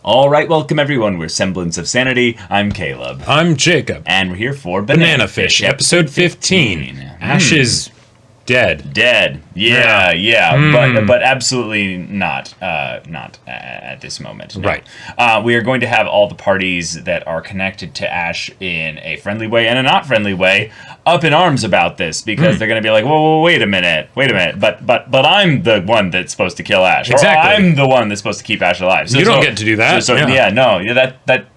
Alright, welcome everyone. We're Semblance of Sanity. I'm Caleb. I'm Jacob. And we're here for Banana Fish, episode 15. Ash is dead. Dead. Yeah. But absolutely not at this moment. No. Right. We are going to have all the parties that are connected to Ash in a friendly way and a not friendly way up in arms about this, because they're going to be like, whoa, wait a minute. But I'm the one that's supposed to kill Ash. Exactly. Or I'm the one that's supposed to keep Ash alive. You don't get to do that.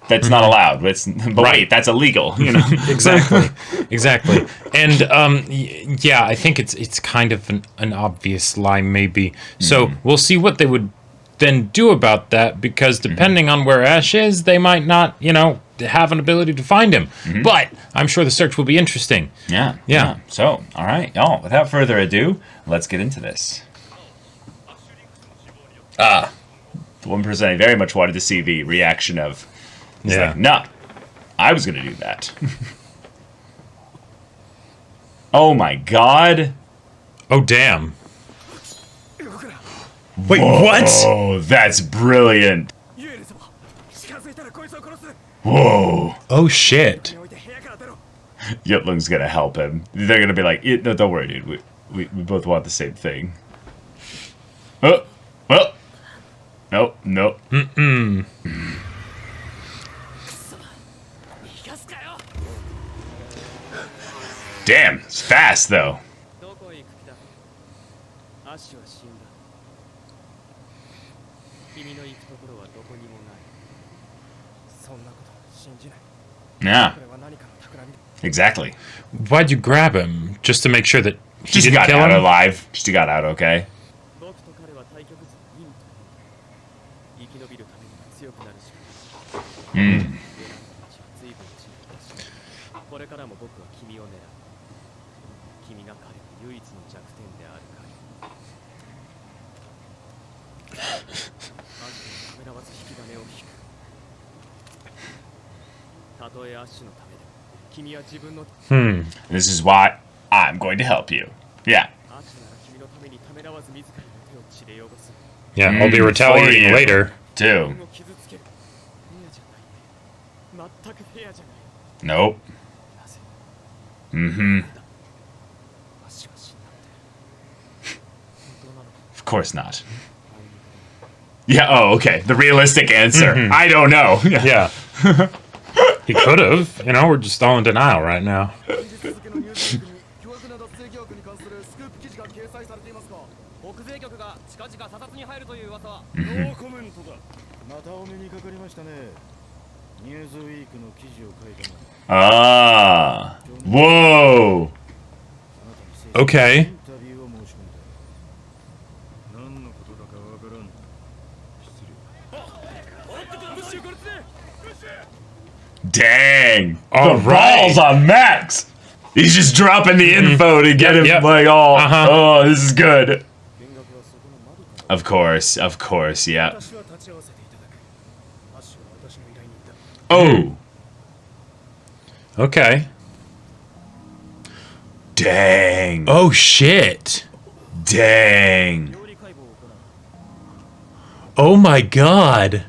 That's not allowed. But wait, that's illegal. You know. Exactly. And I think it's kind of an obvious lie, maybe. So we'll see what they would then do about that, because depending on where Ash is, they might not, have an ability to find him. But I'm sure the search will be interesting. Yeah. So, all right, y'all. Without further ado, let's get into this. The one person I very much wanted to see the reaction of. He's like, nah, I was going to do that. Oh my god. Oh, damn. Wait, what? Oh, that's brilliant. Whoa. Oh, shit. Yut-Lung's going to help him. They're going to be like, no, don't worry, dude. We both want the same thing. Oh, well. No. Damn, it's fast though. Yeah. Exactly. Why'd you grab him? Just to make sure that he Just didn't got kill out him? alive. Just got out okay. This is why I'm going to help you. Yeah. Yeah, I'll be retaliating later. Too. Nope. Of course not. Yeah, oh, okay. The realistic answer. I don't know. Yeah. He could have. We're just all in denial right now. Ah. Whoa. Okay. Dang. All the right. balls on Max. He's just dropping the info to get him like all, oh, this is good. Of course, yeah. Oh. Okay. Dang. Oh, shit. Dang. Oh, my God.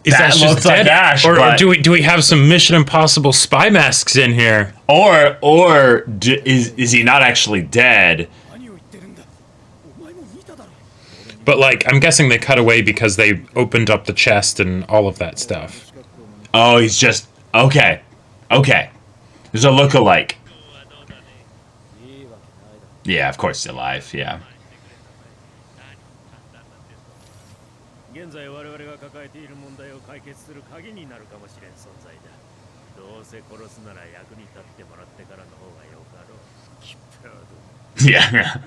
Is that Ash looks just dead? like Ash, or do we have some Mission Impossible spy masks in here? Or is he not actually dead? But I'm guessing they cut away because they opened up the chest and all of that stuff. Oh, he's just okay. There's a look-alike. Yeah, of course he's alive. Yeah. Yeah.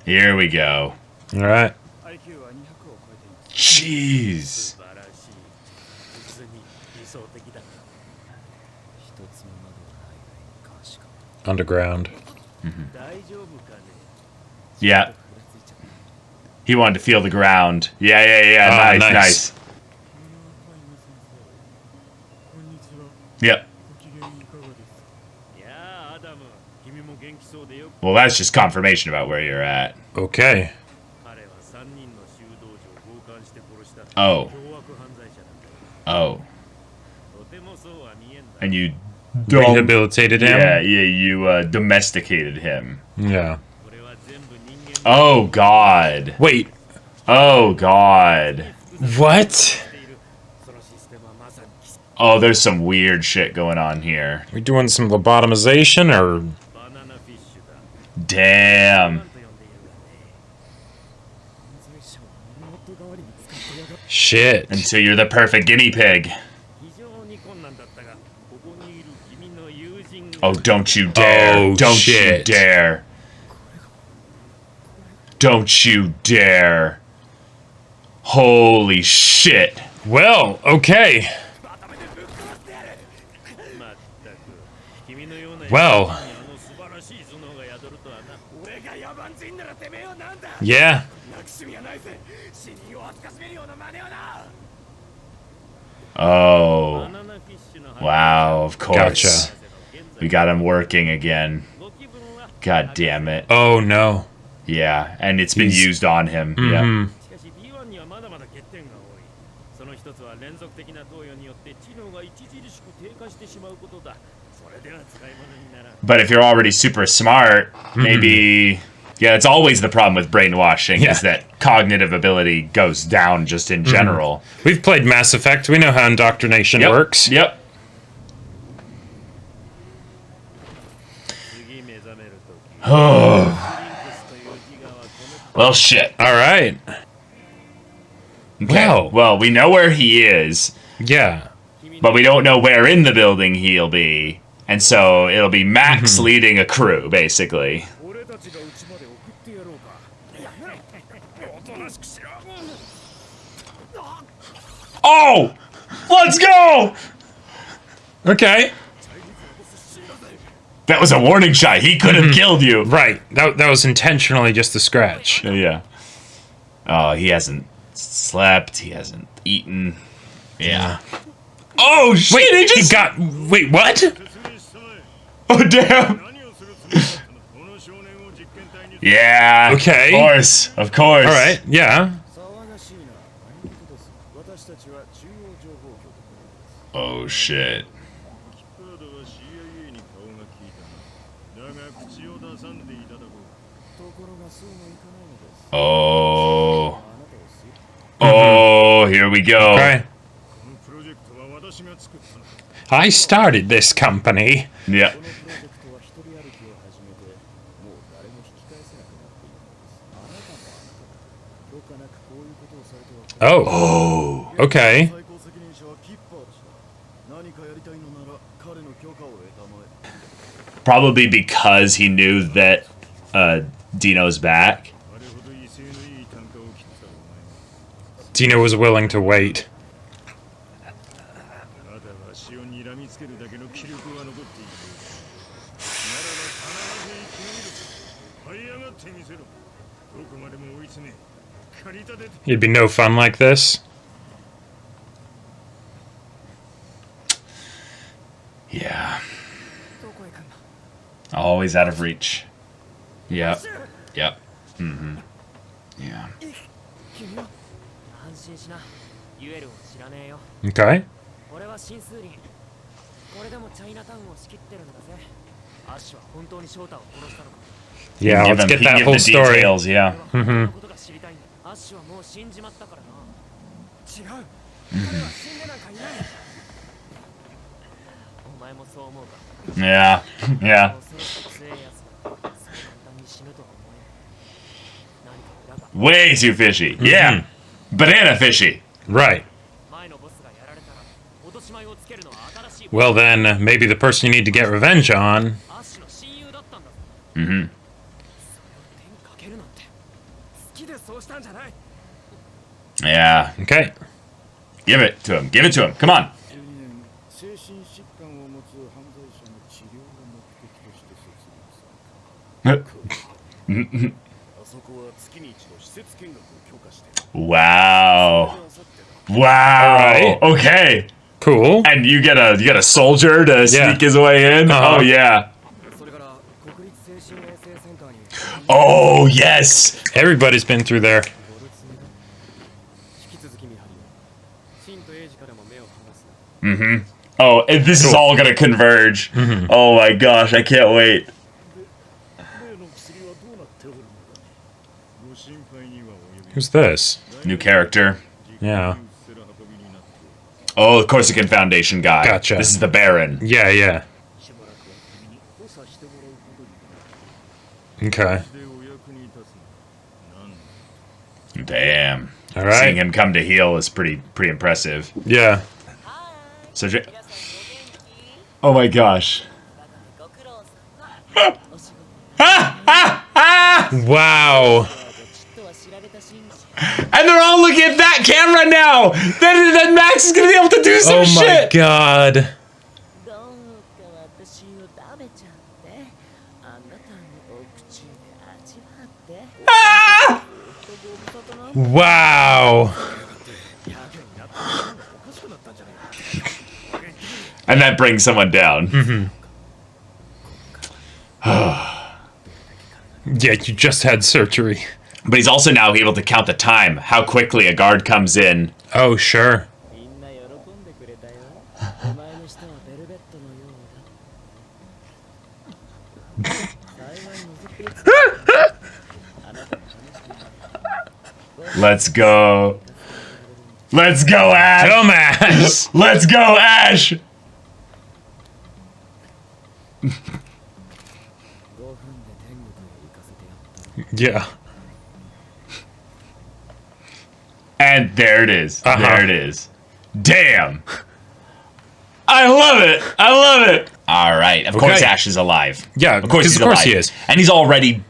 Here we go. All right. Jeez. Underground. Yeah. He wanted to feel the ground. Yeah. Nice. Yep. Well, that's just confirmation about where you're at. Okay. Oh. Oh. And you Rehabilitated him? Yeah, you domesticated him. Yeah. Oh, God. Wait. Oh, God. What? Oh, there's some weird shit going on here. We doing some lobotomization or... Damn. Shit. And so you're the perfect guinea pig. Oh, don't you dare. Oh, don't shit. you dare. Don't you dare. Holy shit. Well, okay. Well. Yeah. Oh. Wow, of course. Gotcha. We got him working again. God damn it. Oh, no. Yeah, and it's been used on him. Yeah. But if you're already super smart, maybe... Yeah, it's always the problem with brainwashing, is that cognitive ability goes down just in general. We've played Mass Effect. We know how indoctrination works. Yep. Oh. Well, shit. All right. Okay. Wow. Well, we know where he is, Yeah. but we don't know where in the building he'll be. And so it'll be Max leading a crew, basically. Oh! Let's go! Okay. That was a warning shot. He could have killed you. Right. That was intentionally just a scratch. Yeah. Oh, he hasn't slept. He hasn't eaten. Yeah. Oh, shit! Wait, he just... got... Wait, what? Oh, damn! Yeah. Okay. Of course. Of course. All right. Yeah. Oh, shit. Oh. Oh, here we go. Okay. I started this company. Yeah. Oh. Oh. Okay. Probably because he knew that Dino's back. Dino was willing to wait. It'd be no fun like this. Yeah. Always out of reach. Yep. Yep. Mm-hmm. Yeah. Okay. Yeah, let's get that whole story. Details, yeah. Yeah. Yeah. Way too fishy. Yeah. Banana fishy. Right. Well then, maybe the person you need to get revenge on. Mm-hmm. Yeah. Okay. Give it to him. Give it to him. Come on. Wow. Wow. Right. Okay. Cool. And you get a soldier to sneak his way in. Oh yeah. Oh, yes! Everybody's been through there. Mm-hmm. Oh, and this is all gonna converge. Mm-hmm. Oh my gosh, I can't wait. Who's this? New character. Yeah. Oh, the Corsican Foundation guy. Gotcha. This is the Baron. Yeah, yeah. Okay. Damn. All right. Seeing him come to heal is pretty impressive. Yeah. So, oh my gosh. Wow. And they're all looking at that camera now. Then Max is gonna be able to do some shit. Oh my god. Ah! Wow. And that brings someone down. Mm-hmm. Yeah, you just had surgery. But he's also now able to count the time, how quickly a guard comes in. Oh, sure. Let's go. Let's go, Ash. Dumbass. Let's go, Ash. Yeah. And there it is. Uh-huh. There it is. Damn. I love it. I love it. All right. Of course, Ash is alive. Yeah, Of course, he's of course alive. he is. And he's already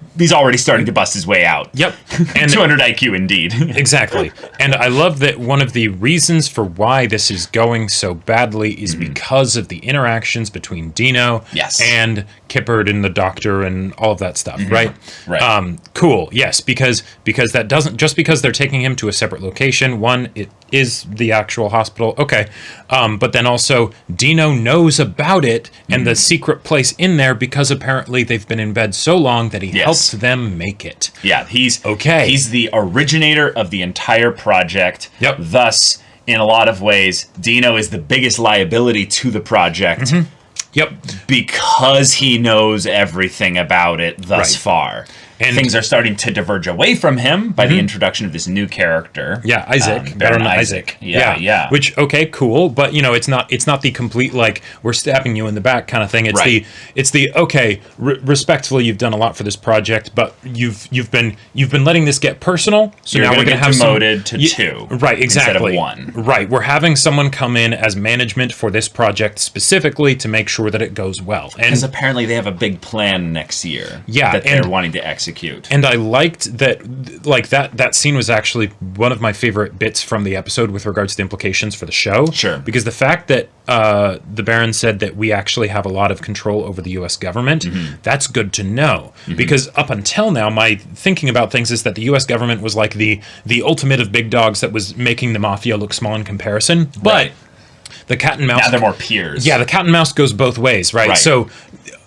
starting to bust his way out. Yep. And 200 IQ indeed. exactly. And I love that one of the reasons for why this is going so badly is because of the interactions between Dino Yes. and Kippard and the doctor and all of that stuff, right? Right. Cool. Yes, because that doesn't just because they're taking him to a separate location. One, it is the actual hospital. Okay. But then also Dino knows about it and the secret place in there because apparently they've been in bed so long that he helped them make it. Yeah, he's Okay. He's the originator of the entire project. Yep. Thus, in a lot of ways, Dino is the biggest liability to the project Yep. because he knows everything about it thus Right. far. And things are starting to diverge away from him by the introduction of this new character. Yeah, Isaac. Baron Baron Isaac. Yeah. Which, okay, cool, but you know, it's not the complete like we're stabbing you in the back kind of thing. It's Right. the okay, respectfully, you've done a lot for this project, but you've been letting this get personal. So You're now we're gonna gonna get have demoted to 2, right? Exactly. instead of 1. Right. We're having someone come in as management for this project specifically to make sure that it goes well. And Because apparently they have a big plan next year. Yeah, that they're and- wanting to execute. And I liked that, like that scene was actually one of my favorite bits from the episode with regards to the implications for the show. Sure. Because the fact that the Baron said that we actually have a lot of control over the U.S. government, that's good to know. Because up until now, my thinking about things is that the U.S. government was like the ultimate of big dogs that was making the mafia look small in comparison. But Right. the cat and mouse... Now they're more peers. Yeah, the cat and mouse goes both ways, right? Right. So,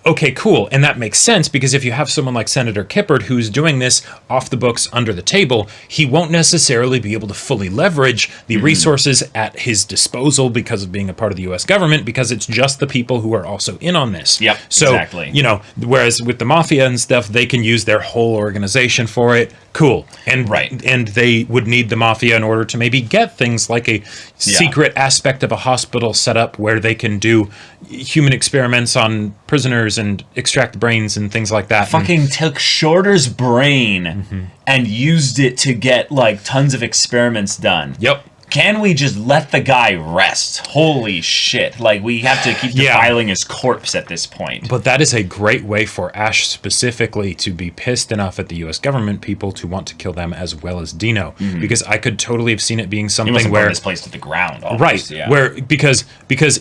okay, cool. And that makes sense because if you have someone like Senator Kippard who's doing this off the books under the table, he won't necessarily be able to fully leverage the resources at his disposal because of being a part of the U.S. government, because it's just the people who are also in on this. Yep, so, exactly. you know, whereas with the mafia and stuff, they can use their whole organization for it. Cool. And Right. and they would need the mafia in order to maybe get things like a secret aspect of a hospital set up where they can do human experiments on prisoners and extract brains and things like that. Fucking took Shorter's brain and used it to get like tons of experiments done. Yep. Can we just let the guy rest? Holy shit. Like, we have to keep Yeah. defiling his corpse at this point. But that is a great way for Ash specifically to be pissed enough at the U.S. government people to want to kill them as well as Dino. Because I could totally have seen it being He must something have where... burned this place to the ground. Almost. Right, Yeah. where because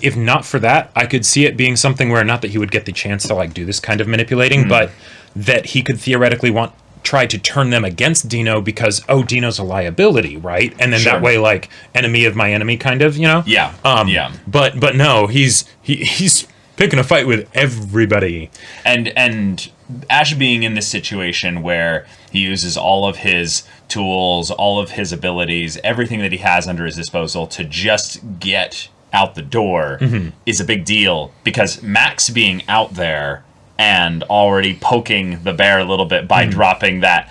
if not for that, I could see it being something where not that he would get the chance to like do this kind of manipulating, but that he could theoretically try to turn them against Dino because Dino's a liability, right? And then Sure. that way, like enemy of my enemy, kind of, you know? Yeah. Yeah. But no, he's picking a fight with everybody. And Ash being in this situation where he uses all of his tools, all of his abilities, everything that he has under his disposal to just get out the door is a big deal, because Max being out there and already poking the bear a little bit by dropping that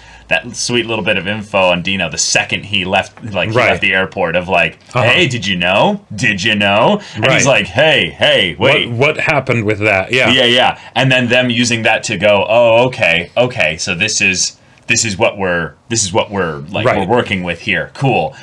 sweet little bit of info on Dino the second he left, like, he left the airport, of like, hey, did you know? Did you know? And he's like, hey, wait. What happened with that? Yeah. Yeah. And then them using that to go, oh, okay, so this is what we're like, we're working with here. Cool.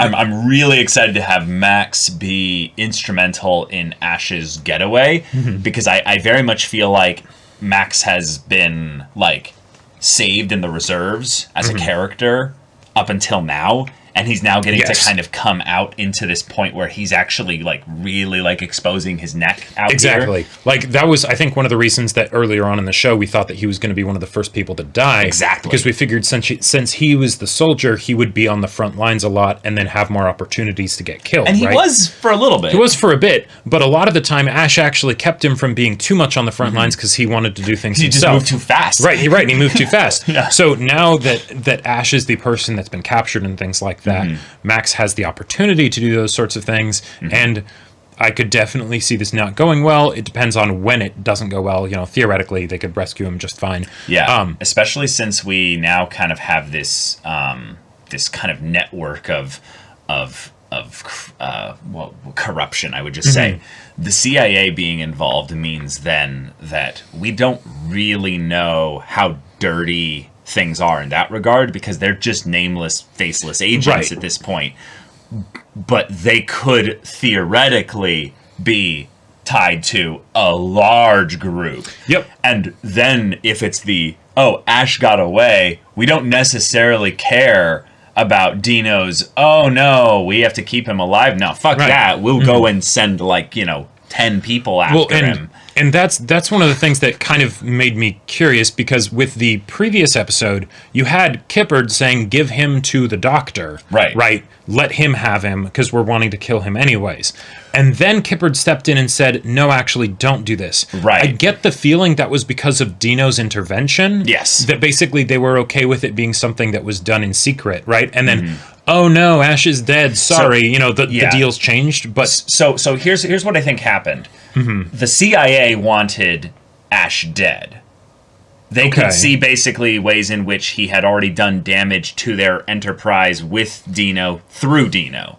I'm really excited to have Max be instrumental in Ash's getaway, because I very much feel like Max has been, like, saved in the reserves as a character up until now, and he's now getting to kind of come out into this point where he's actually, like, really, like, exposing his neck out Exactly. here. Like, that was, I think, one of the reasons that earlier on in the show we thought that he was going to be one of the first people to die. Exactly. Because we figured since he was the soldier, he would be on the front lines a lot and then have more opportunities to get killed. And he was for a little bit. He was for a bit, but a lot of the time Ash actually kept him from being too much on the front lines because he wanted to do things himself. He just moved too fast. Right, he moved too fast. Yeah. So now that Ash is the person that's been captured and things like that, Max has the opportunity to do those sorts of things, and I could definitely see this not going well. It depends on when it doesn't go well. You know, theoretically, they could rescue him just fine. Yeah, especially since we now kind of have this this kind of network of corruption, I would just say. The CIA being involved means then that we don't really know how dirty things are in that regard, because they're just nameless, faceless agents at this point. But they could theoretically be tied to a large group. Yep. And then if it's Ash got away, we don't necessarily care about Dino's, oh no, we have to keep him alive. No, fuck that. We'll go and send, like, 10 people after him. And that's one of the things that kind of made me curious, because with the previous episode, you had Kippard saying, give him to the doctor. Right. Let him have him, because we're wanting to kill him anyways. And then Kippard stepped in and said, no, actually, don't do this. Right. I get the feeling that was because of Dino's intervention. Yes. That basically they were okay with it being something that was done in secret, right? And then, oh no, Ash is dead. Sorry, the deal's changed. But so here's what I think happened. The CIA wanted Ash dead. They could see basically ways in which he had already done damage to their enterprise with Dino through Dino.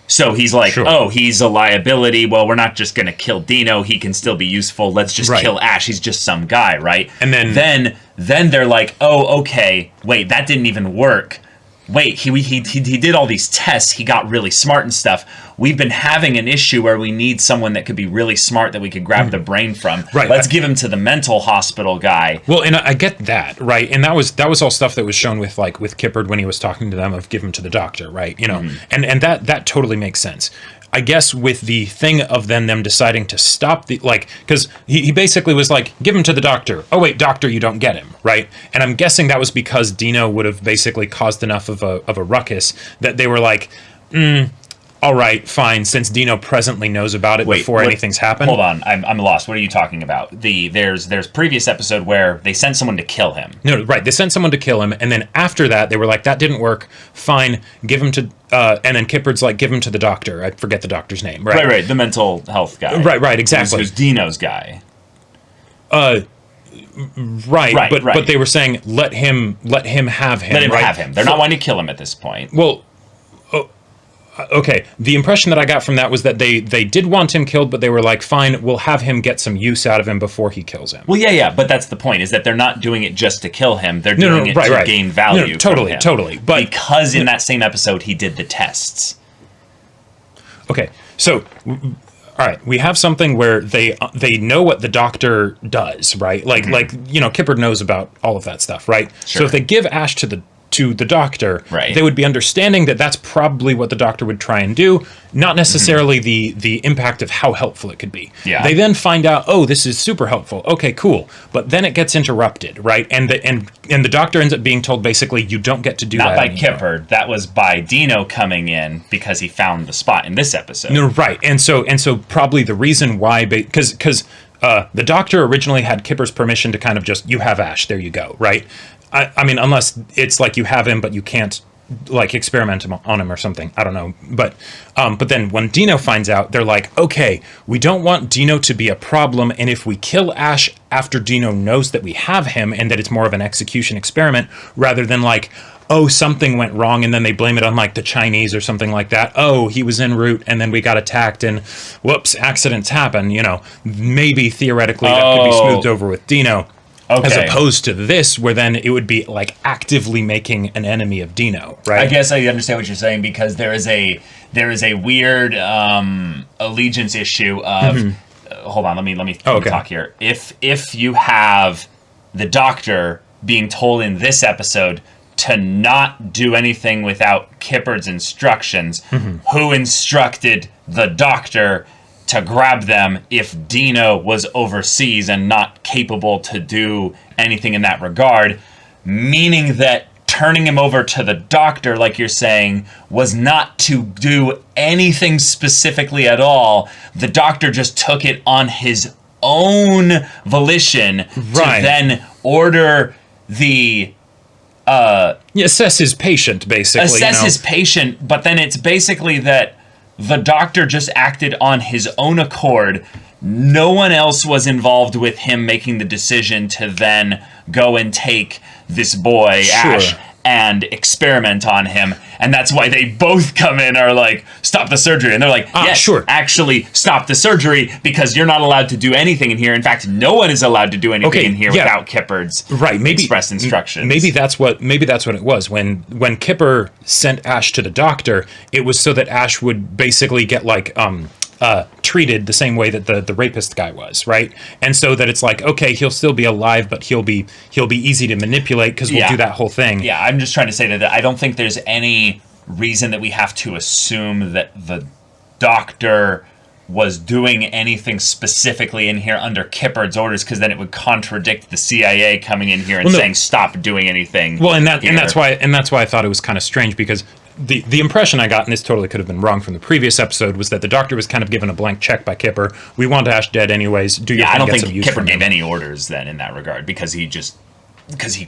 So he's like, oh, he's a liability. Well, we're not just going to kill Dino. He can still be useful. Let's just kill Ash. He's just some guy, right? And then they're like, oh, okay, wait, that didn't even work. Wait, he did all these tests. He got really smart and stuff. We've been having an issue where we need someone that could be really smart that we could grab the brain from. Right. Let's give him to the mental hospital guy. Well, and I get that, right? And that was all stuff that was shown with Kippard when he was talking to them of give him to the doctor, right? And that totally makes sense. I guess with the thing of them deciding to stop because he basically was like, give him to the doctor. Oh wait, doctor, you don't get him, right? And I'm guessing that was because Dino would have basically caused enough of a ruckus that they were like, all right, fine, since Dino presently knows about it before anything's happened. Hold on, I'm lost. What are you talking about? There's previous episode where they sent someone to kill him. No, right, they sent someone to kill him, and then after that, they were like, that didn't work, fine, give him to, and then Kippard's like, give him to the doctor. I forget the doctor's name, right? Right, the mental health guy. Right, exactly. Who's Dino's guy. Right, but they were saying, let him have him. Let him have him. They're not wanting to kill him at this point. Well, okay, the impression that I got from that was that they did want him killed, but they were like, fine, we'll have him get some use out of him before he kills him. Well, yeah, but that's the point, is that they're not doing it just to kill him. They're doing it to gain value from him. Totally. But because in that same episode, he did the tests. Okay, so, all right, we have something where they know what the doctor does, right? Kippard knows about all of that stuff, right? Sure. So if they give Ash to the doctor, right, they would be understanding that that's probably what the doctor would try and do, not necessarily the impact of how helpful it could be. Yeah. They then find out, oh, this is super helpful. Okay, cool. But then it gets interrupted, right? And the doctor ends up being told basically you don't get to do that. Not by Kippard. That was by Dino coming in because he found the spot in this episode. No, right. And so probably the reason why, because the doctor originally had Kipper's permission to kind of just, you have Ash, there you go, right? I mean, unless it's like you have him, but you can't like experiment on him or something. I don't know. But then when Dino finds out, they're like, okay, we don't want Dino to be a problem. And if we kill Ash after Dino knows that we have him and that it's more of an execution experiment rather than like, oh, something went wrong, and then they blame it on like the Chinese or something like that. Oh, he was en route and then we got attacked and whoops, accidents happen. You know, maybe theoretically that could be smoothed over with Dino. Okay. As opposed to this, where then it would be like actively making an enemy of Dino, right? I guess I understand what you're saying, because there is a weird allegiance issue of hold on, let me talk here. If you have the Doctor being told in this episode to not do anything without Kipper's instructions, who instructed the Doctor to grab them if Dino was overseas and not capable to do anything in that regard, meaning that turning him over to the Doctor, like you're saying, was not to do anything specifically at all. The Doctor just took it on his own volition to then order the assess his patient, basically. Assess his patient, but then it's basically that the Doctor just acted on his own accord. No one else was involved with him making the decision to then go and take this boy, Ash, and experiment on him. And that's why they both come in are like, stop the surgery. And they're like, yes, actually stop the surgery, because you're not allowed to do anything in here. In fact, no one is allowed to do anything in here without Kipper's express instructions. Maybe that's what it was. When Kipper sent Ash to the Doctor, it was so that Ash would basically get like treated the same way that the rapist guy was, right? And so that it's like, okay, he'll still be alive, but he'll be easy to manipulate because we'll do that whole thing. Yeah, I'm just trying to say that I don't think there's any reason that we have to assume that the Doctor was doing anything specifically in here under Kipper's orders, because then it would contradict the CIA coming in here and saying stop doing anything. Well, and that's why I thought it was kind of strange, because the impression I got, and this totally could have been wrong from the previous episode, was that the Doctor was kind of given a blank check by Kipper. We want Ash dead anyways. Do your thing, I don't get think some use Kipper from gave him. any orders then in that regard, because he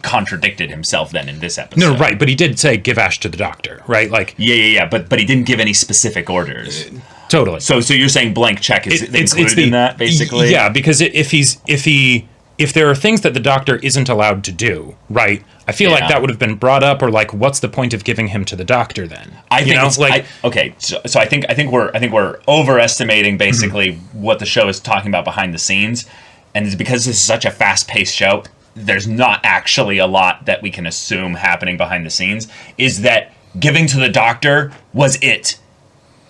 contradicted himself then in this episode. No, right, but he did say give Ash to the Doctor, right? Like but he didn't give any specific orders. Totally. So you're saying blank check is included in that, basically? Yeah, because if there are things that the Doctor isn't allowed to do, right? I feel like that would have been brought up, or like, what's the point of giving him to the Doctor then? I think we're overestimating basically what the show is talking about behind the scenes, and it's because this is such a fast-paced show. There's not actually a lot that we can assume happening behind the scenes. Is that giving to the Doctor was it?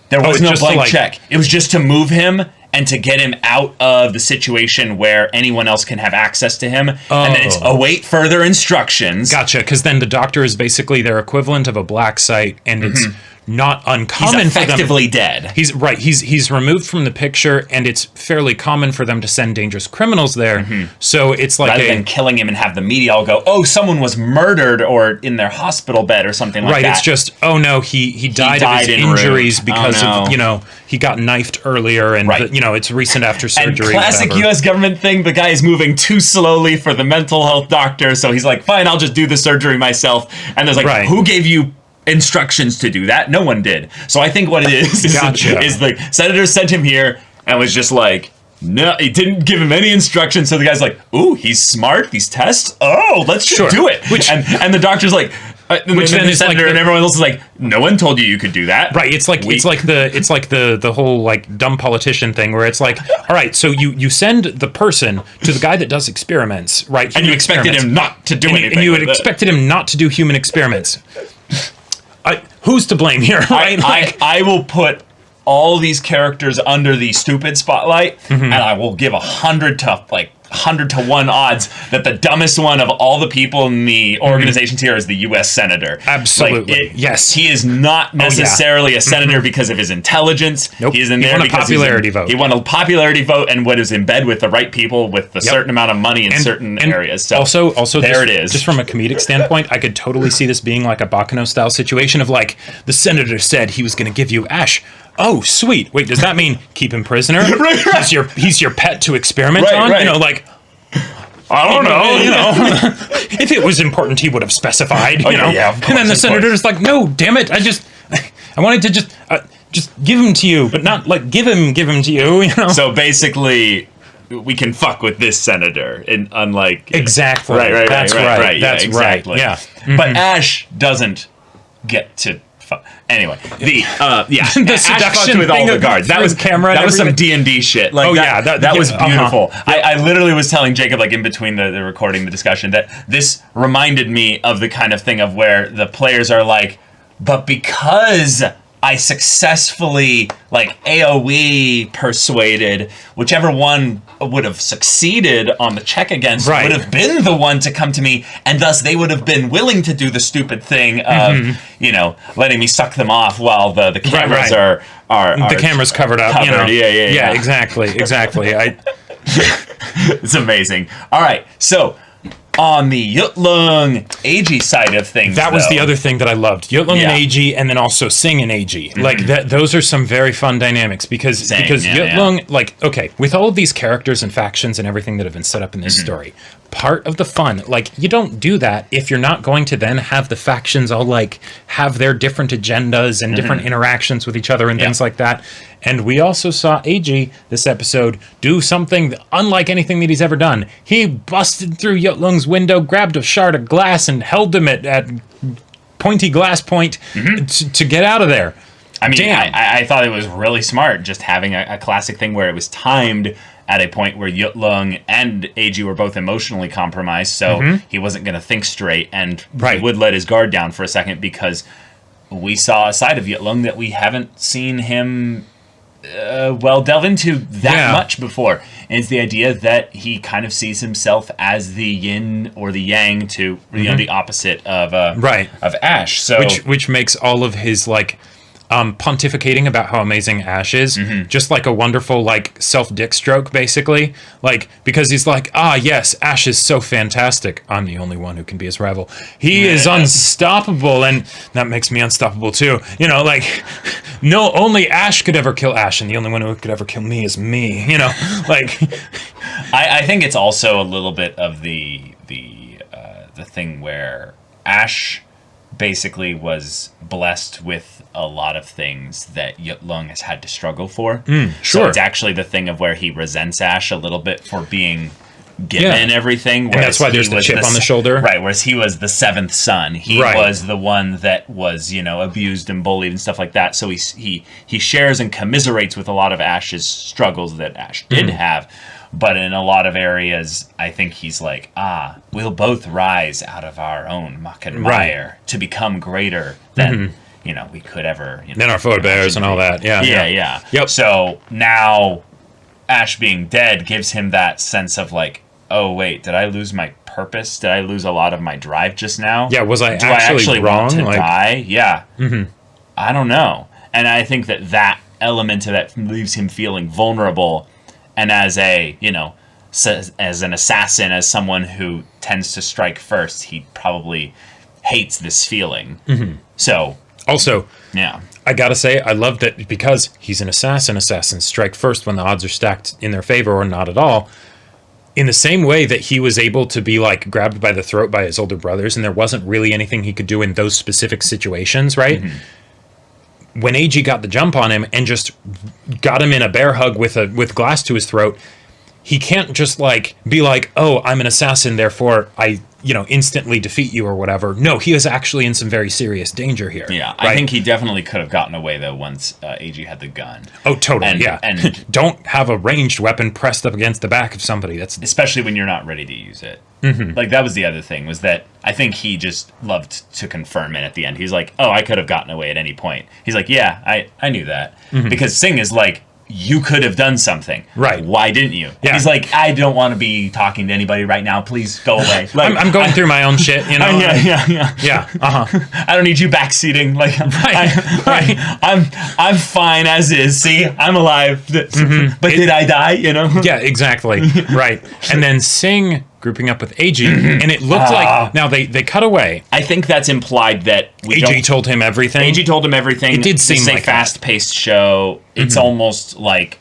There was no blank check. It was just to move him and to get him out of the situation where anyone else can have access to him. And then it's await further instructions. Gotcha, because then the Doctor is basically their equivalent of a black site, and it's not uncommon he's for them. effectively dead. He's right. He's removed from the picture, and it's fairly common for them to send dangerous criminals there. So it's like rather than killing him and have the media all go, oh, someone was murdered or in their hospital bed or something like that. Right. It's just, oh no, he died of his injuries because of he got knifed earlier, and it's recent after surgery. And classic U.S. government thing: the guy is moving too slowly for the mental health doctor, so he's like, fine, I'll just do the surgery myself. And there's like, who gave you instructions to do that? No one did. So I think what it is is the senator sent him here and was just like, no, he didn't give him any instructions. So the guy's like, ooh, he's smart, these tests, let's just do it. And the doctor's like, which then the senator and everyone else is like, no one told you could do that. Right. It's like the whole like dumb politician thing where it's like, all right, so you send the person to the guy that does experiments, right? And you expected him not to do anything. And you had expected him not to do human experiments. Who's to blame here? Right? I will put all these characters under the stupid spotlight, and I will give 100 to 1 odds that the dumbest one of all the people in the organizations here is the U.S. Senator. Absolutely. Yes. He is not necessarily a senator because of his intelligence. Nope. He is in there because vote. He won a popularity vote and what is in bed with the right people with a certain amount of money in certain areas. So also there it is. Just from a comedic standpoint, I could totally see this being like a Bacano style situation of like, the senator said he was going to give you Ash. oh, sweet. Wait, does that mean keep him prisoner? Right. He's your pet to experiment Right, on? right. You know, like, I don't know, you know. If it was important, he would have specified, you know. Yeah, of course, and then the of senator's like, no, damn it, I wanted to just give him to you, but not, like, give him to you, you know. So basically, we can fuck with this senator, and unlike Exactly. right. That's right. That's exactly. right. Yeah. But Ash doesn't get to. Anyway, the The Ash seduction fucked with all thing the guards. That through was his camera and That was some everything. D&D shit. Oh, Like, yeah, that was beautiful. uh-huh. I literally was telling Jacob, like in between the recording, the discussion, that this reminded me of the kind of thing of where the players are like, but because I successfully, like, AoE persuaded, whichever one would have succeeded on the check against Right. would have been the one to come to me, and thus they would have been willing to do the stupid thing of, you know, letting me suck them off while the cameras right. are The camera's covered up, you know. covered, yeah. exactly. It's amazing. All right, so on the Yut-Lung AG side of things, That was though, the other thing that I loved. Yut-Lung Yeah. and AG, and then also Sing and AG. Like, those are some very fun dynamics, because Yeah, Yut-Lung, like, okay, with all of these characters and factions and everything that have been set up in this story, part of the fun, like, you don't do that if you're not going to then have the factions all, like, have their different agendas and different interactions with each other and things like that. And we also saw AG, this episode, do something unlike anything that he's ever done. He busted through Yut-Lung's window, grabbed a shard of glass, and held him at pointy glass point to get out of there. I mean, Damn. I thought it was really smart just having a classic thing where it was timed at a point where Yut-Lung and AG were both emotionally compromised, so he wasn't going to think straight, and Right. he would let his guard down for a second, because we saw a side of Yut-Lung that we haven't seen him delve into that much before. And it's the idea that he kind of sees himself as the yin or the yang to, you know, the opposite of of Ash. So Which makes all of his, like, pontificating about how amazing Ash is just like a wonderful, like, self-dick stroke, basically. Like, because he's like, yes, Ash is so fantastic. I'm the only one who can be his rival. He is unstoppable, and that makes me unstoppable too. You know, like, no, only Ash could ever kill Ash, and the only one who could ever kill me is me. You know, like, I think it's also a little bit of the thing where Ash basically was blessed with a lot of things that Yut-Lung has had to struggle for. Sure. So it's actually the thing of where he resents Ash a little bit for being given everything. And that's why there's the chip on the shoulder. Right, whereas he was the seventh son. He was the one that was, you know, abused and bullied and stuff like that. So he shares and commiserates with a lot of Ash's struggles that Ash did have. But in a lot of areas, I think he's like, we'll both rise out of our own muck and mire to become greater than, you know, we could ever. You know, then our forebears and all that. Yeah. Yep. So now Ash being dead gives him that sense of like, oh, wait, did I lose my purpose? Did I lose a lot of my drive just now? Yeah, was I Do actually wrong? Want to Like, die? Yeah. I don't know. And I think that element of that leaves him feeling vulnerable. And as a, you know, as an assassin, as someone who tends to strike first, he probably hates this feeling. So, also, yeah. I gotta say, I love that because he's an assassin. Assassins strike first when the odds are stacked in their favor or not at all. In the same way that he was able to be, like, grabbed by the throat by his older brothers, and there wasn't really anything he could do in those specific situations, right? When AG got the jump on him and just got him in a bear hug with glass to his throat, he can't just, like, be like, oh, I'm an assassin, therefore I, you know, instantly defeat you or whatever. No, he is actually in some very serious danger here. Yeah, right? I think he definitely could have gotten away, though, once AG had the gun. Oh, totally, yeah. And don't have a ranged weapon pressed up against the back of somebody. That's especially when you're not ready to use it. Like, that was the other thing, was that I think he just loved to confirm it at the end. He's like, oh, I could have gotten away at any point. He's like, yeah, I knew that. Because Sing is like, you could have done something. Right. Why didn't you? Yeah. He's like, I don't want to be talking to anybody right now. Please go away. Like, I'm going through my own shit, you know? Yeah. I don't need you backseating. Like, Right. I'm fine as is. See, I'm alive. But did I die? You know? Yeah, exactly. Right. And then Sing grouping up with AG, and it looked like now they cut away. I think that's implied that AG told him everything. AG told him everything. It did seem like like a fast-paced show. It's almost like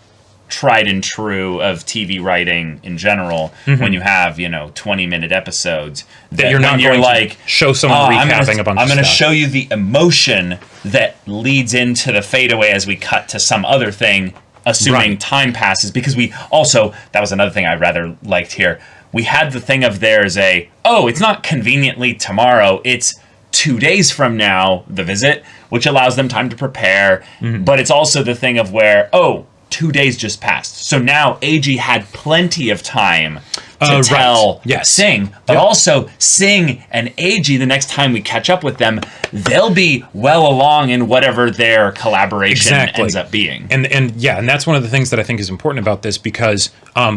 tried and true of TV writing in general when you have 20-minute episodes that you're not going to show someone recapping a bunch of stuff. I'm going to show you the emotion that leads into the fadeaway as we cut to some other thing, assuming time passes, because we also, that was another thing I rather liked here, we had the thing of it's not conveniently tomorrow, it's 2 days from now, the visit, which allows them time to prepare, but it's also the thing of 2 days just passed. So now AG had plenty of time to tell Sing, but also Sing and AG, the next time we catch up with them, they'll be well along in whatever their collaboration ends up being. And that's one of the things that I think is important about this, because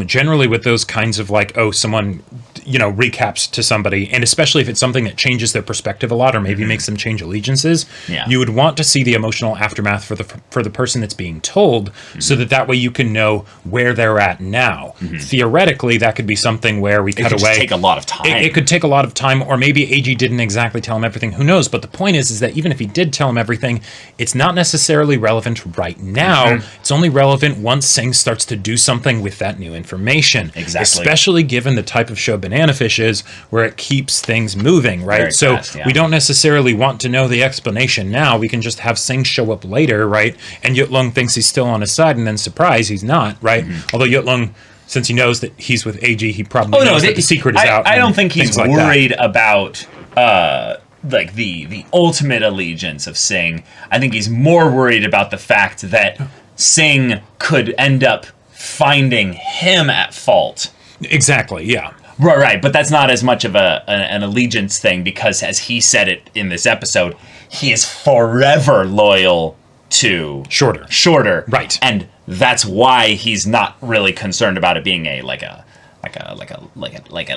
generally with those kinds of someone recaps to somebody, and especially if it's something that changes their perspective a lot, or maybe makes them change allegiances, you would want to see the emotional aftermath for the person that's being told, so that way you can know where they're at now. Theoretically, that could be something where we cut away. It could take a lot of time. It could take a lot of time, or maybe AG didn't exactly tell him everything. Who knows? But the point is that even if he did tell him everything, it's not necessarily relevant right now. It's only relevant once Sing starts to do something with that new information. Exactly. Especially given the type of show Banana Fish is, where it keeps things moving, right? Very so fast, we don't necessarily want to know the explanation now. We can just have Sing show up later, right? And Yut-Lung thinks he's still on his side, and then surprise, he's not, right? Although Yut-Lung, since he knows that he's with AG, he probably knows that the secret is out. I don't think he's worried about the ultimate allegiance of Sing. I think he's more worried about the fact that Sing could end up finding him at fault. Exactly, yeah. Right, but that's not as much of an allegiance thing, because as he said it in this episode, he is forever loyal to Shorter. Right. And that's why he's not really concerned about it being an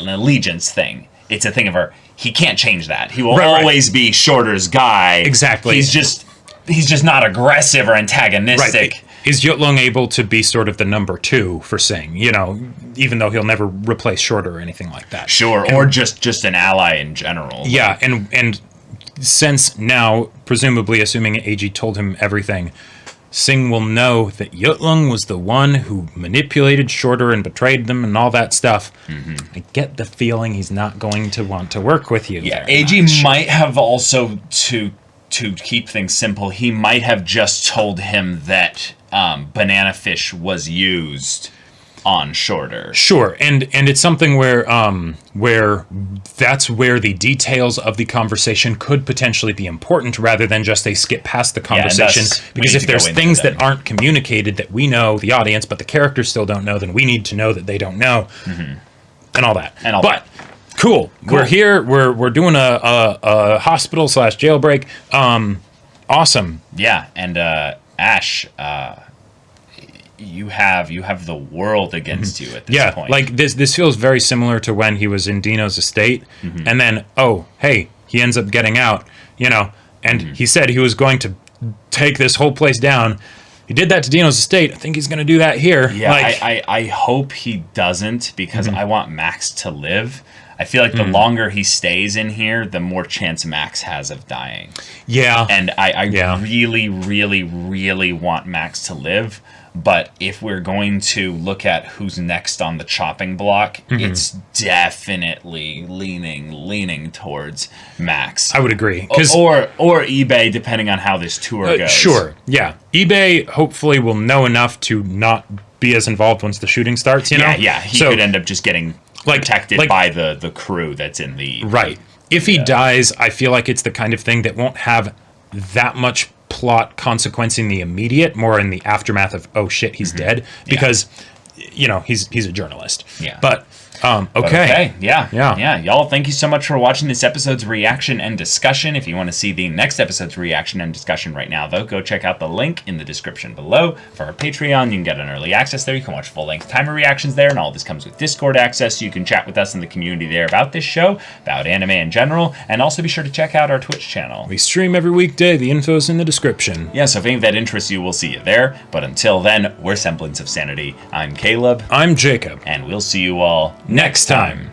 allegiance thing. It's a thing of he can't change that. He will always be Shorter's guy. Exactly. He's just not aggressive or antagonistic. Right. Is Yut-Lung able to be sort of the number 2 for Sing, even though he'll never replace Shorter or anything like that? Sure, or just an ally in general. Yeah, and since now, presumably assuming AG told him everything, Sing will know that Yut-Lung was the one who manipulated Shorter and betrayed them and all that stuff. I get the feeling he's not going to want to work with you. Yeah, AG might have also, to keep things simple, he might have just told him that Banana Fish was used on Shorter. Sure, and it's something where that's where the details of the conversation could potentially be important, rather than just they skip past the conversation. Because if there's things that aren't communicated that we know, the audience, but the characters still don't know, then we need to know that they don't know, and all that. But cool. We're here. We're doing a hospital / jailbreak. Awesome. Yeah, and Ash, you have the world against you at this point. Like this feels very similar to when he was in Dino's estate, and then he ends up getting out, and he said he was going to take this whole place down. He did that to Dino's estate. I think he's going to do that here. Yeah, I hope he doesn't, because I want Max to live. I feel like the longer he stays in here, the more chance Max has of dying. Yeah. And I really, really, really want Max to live. But if we're going to look at who's next on the chopping block, it's definitely leaning towards Max. I would agree. Or eBay, depending on how this tour goes. Sure, yeah. eBay hopefully will know enough to not be as involved once the shooting starts, Yeah, he could end up just getting protected by the crew that's in the... Right. If he dies, I feel like it's the kind of thing that won't have that much plot consequence in the immediate, more in the aftermath of, oh shit, he's dead, because he's a journalist. But okay. Yeah. Y'all, thank you so much for watching this episode's reaction and discussion. If you want to see the next episode's reaction and discussion right now, though, go check out the link in the description below for our Patreon. You can get an early access there. You can watch full-length timer reactions there, and all this comes with Discord access, so you can chat with us in the community there about this show, about anime in general, and also be sure to check out our Twitch channel. We stream every weekday. The info's in the description. Yeah, so if any of that interests you, we'll see you there. But until then, we're Semblance of Sanity. I'm Caleb. I'm Jacob. And we'll see you all next time.